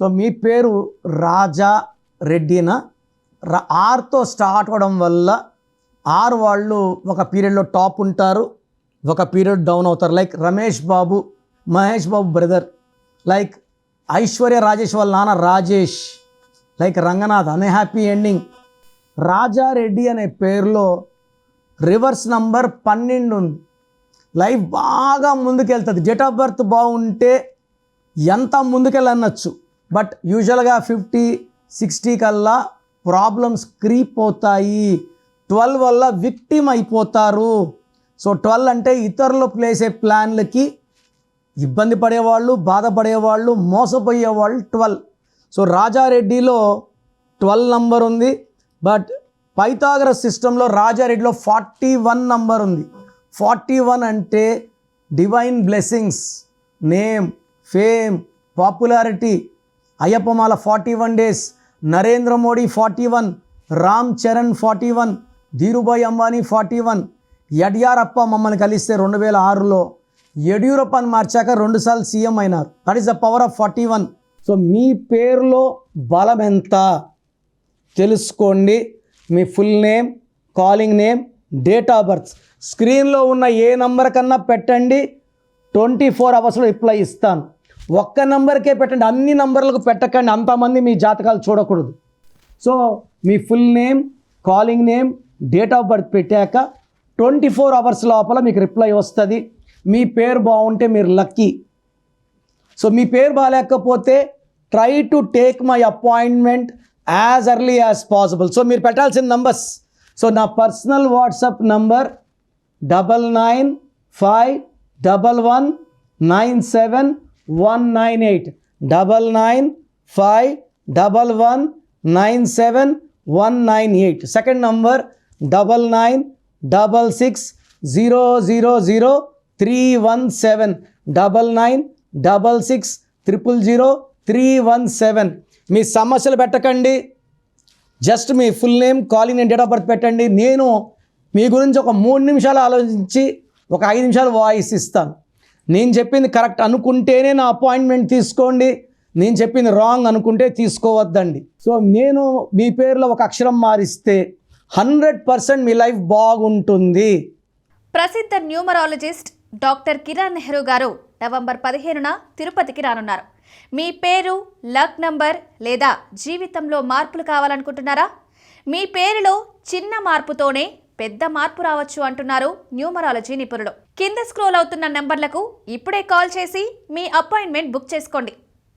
So మీ పేరు రాజా రెడ్డినా? ఆర్తో start అవ్వడం వల్ల ఆర్ వాళ్ళు ఒక పీరియడ్లో టాప్ ఉంటారు, ఒక పీరియడ్ డౌన్ అవుతారు. Like Ramesh Babu, Mahesh Babu brother, like Aishwarya Rajesh వాళ్ళ నాన్న Rajesh, like Ranganath unhappy ending. Rajareddy అనే పేరులో రివర్స్ నంబర్ 12 ఉంది. లైఫ్ బాగా ముందుకెళ్తుంది. డేట్ ఆఫ్ బర్త్ బాగుంటే ఎంత ముందుకెళ్ళనొచ్చు. బట్ యూజువల్గా 50-60 కల్లా ప్రాబ్లమ్స్ క్రీప్ అవుతాయి. 12 వల్ల విక్టిమ్ అయిపోతారు. సో 12 అంటే ఇతరులు ప్లేసే ప్లాన్లకి ఇబ్బంది పడేవాళ్ళు, బాధపడేవాళ్ళు, మోసపోయేవాళ్ళు 12. సో రాజారెడ్డిలో 12 నంబర్ ఉంది. బట్ పైథాగరస్ సిస్టంలో రాజారెడ్డిలో 41 నంబర్ ఉంది. 41 అంటే divine blessings, name, fame, popularity. అయ్యప్పమాల 41 డేస్, నరేంద్ర మోడీ 41, రామ్ చరణ్ 41, ధీరుభాయ్ అంబానీ 41, యడ్యూరప్ప మమ్మల్ని కలిస్తే 2006లో యడ్యూరప్పని మార్చాక 2 సార్లు సీఎం అయినారు. That is the power of 41. So మీ పేరులో బలం ఎంత తెలుసుకోండి. మీ full name, calling name, date of birth స్క్రీన్లో ఉన్న ఏ నంబర్ కన్నా పెట్టండి. 24 అవర్స్లో రిప్లై ఇస్తాను. ఒక్క నెంబర్కే పెట్టండి, అన్ని నంబర్లకు పెట్టకండి. అంతమంది మీ జాతకాలు చూడకూడదు. So me full name, calling name, date of birth పెట్టాక 24 అవర్స్ లోపల మీకు రిప్లై వస్తుంది. మీ పేరు బాగుంటే మీరు లక్కీ. సో మీ పేరు బాగాలేకపోతే try to take my appointment as early as possible. So మీరు పెట్టాల్సిన నంబర్స్. సో నా personal WhatsApp number 9951197198 9951197198. Second number 9966000317 9966000317. మీ సమస్యలు పెట్టకండి, just me full name, calling and date of birth పెట్టండి. నేను మీ గురించి ఒక 3 నిమిషాలు ఆలోచించి ఒక 5 నిమిషాలు వాయిస్ ఇస్తాను. నేను చెప్పింది కరెక్ట్ అనుకుంటేనే నా అపాయింట్మెంట్ తీసుకోండి, నేను చెప్పింది రాంగ్ అనుకుంటే తీసుకోవద్దండి. సో నేను మీ పేరులో ఒక అక్షరం మారిస్తే 100% మీ లైఫ్ బాగుంటుంది. ప్రసిద్ధ న్యూమరాలజిస్ట్ డాక్టర్ కిరణ్ నెహ్రూ గారు నవంబర్ 15న తిరుపతికి రానున్నారు. మీ పేరు, లక్ నంబర్ లేదా జీవితంలో మార్పులు కావాలనుకుంటున్నారా? మీ పేరులో చిన్న మార్పుతోనే పెద్ద మార్పు రావచ్చు అంటున్నారు న్యూమరాలజీ నిపుణులు. కింద స్క్రోల్ అవుతున్న నంబర్లకు ఇప్పుడే కాల్ చేసి మీ అపాయింట్మెంట్ బుక్ చేసుకోండి.